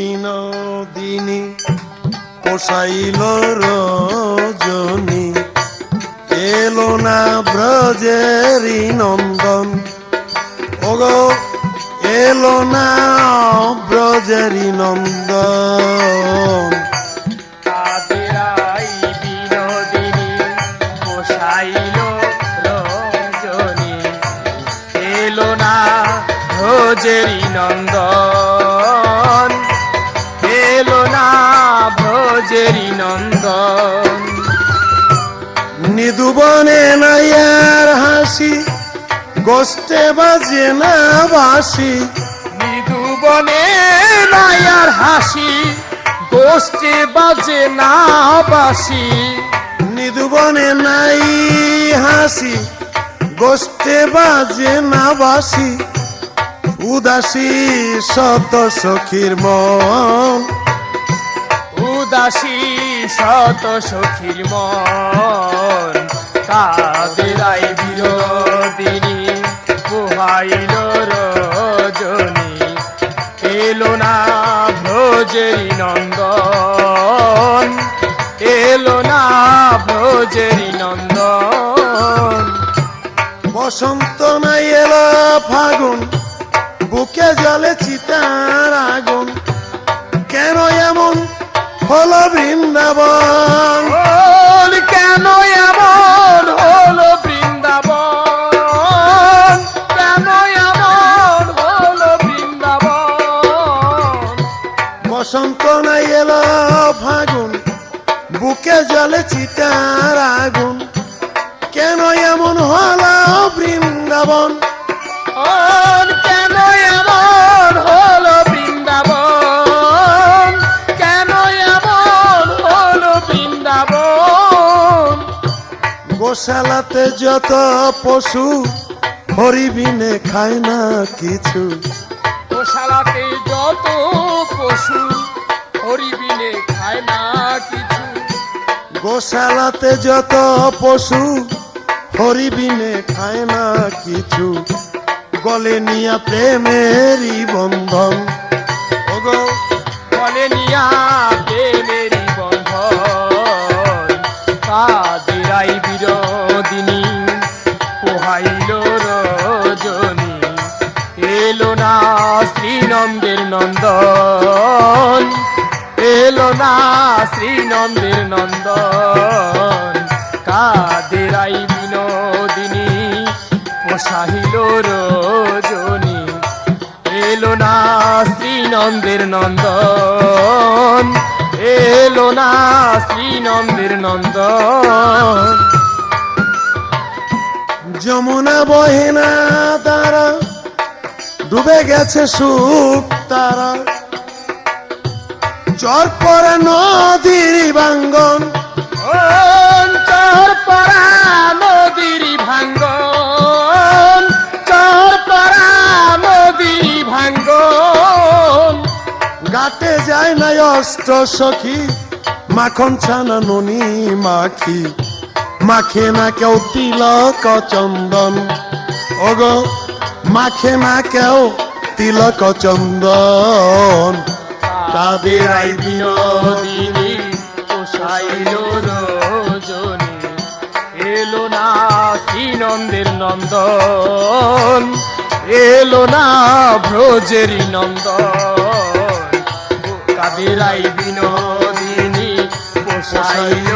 বিনোদিনী পোষাইল রজনী এলো না ব্রজেরি নন্দন ওগো এলো না ব্রজেরি নন্দন কাদেরাই বিনোদিনী পোষাইল রজনী এলো না ব্রজেরি নন্দন এলো না ব্রজেরি নন্দন নিদুবনে নাইয়ার হাসি গোষ্ঠে বাজে না বাসি নিদুবনে নাইয়ার হাসি গোষ্ঠে বাজে না বাসি নিদুবনে নাই হাসি গোষ্ঠে বাজে না বাসি উদাসী শত সখীর মন উদাসী শত সখীর মন কাদেরাই বিনোদিনী পোহাইল রজনী এলো না ব্রজেরি নন্দন এলো না ব্রজেরি নন্দন বসন্ত নাই এলো ফাগুন বুকে জলে চিতার আগুন কেন এমন হলো বৃন্দাবন কেন এমন হলো বৃন্দাবন কেন এমন হলো বৃন্দাবন বসন্ত নাই এলো ফাগুন বুকে জলে চিতার আগুন কেন এমন হলো বৃন্দাবন কেন এমন হলো বৃন্দাবন কেন এমন হলো বৃন্দাবন গোশালাতে যত পশু হরিবিনে খায় না কিছু গোশালাতে যত পশু হরিবিনে খায় না কিছু গোশালাতে যত পশু হরিবিনে খায় না কিছু গলে নিয়া প্রেমেরই বন্ধন ওগো গলে নিয়া প্রেমেরই বন্ধন কাদেরাই বিনোদিনী পোহাইল রজনী এলো না শ্রীনন্দের নন্দন এলো না শ্রীনন্দের নন্দন কাদেরাই বিনোদিনী পোষাইল রজনী এলো না শ্রীনন্দের নন্দন এলো না শ্রীনন্দের নন্দন যমুনা বহে না তারা ডুবে গেছে সুখ তারা চর পরে নদীর ভাঙ্গন চর পরা নদীর ভাঙ্গন চর পরা নদীর ভাঙ্গন ঘাটে যায় না অষ্ট সখী মাখন ছানা ননি মাখি মাখে না কেউ তিলক চন্দন ওগো মাখে না কেউ তিলক চন্দন কাদেরাই বিনোদিনী পোষাইল রজনী এলো না শ্রীনন্দের নন্দন এলো না ব্রজেরি নন্দন কাদেরাই বিনোদিনী পোষাইল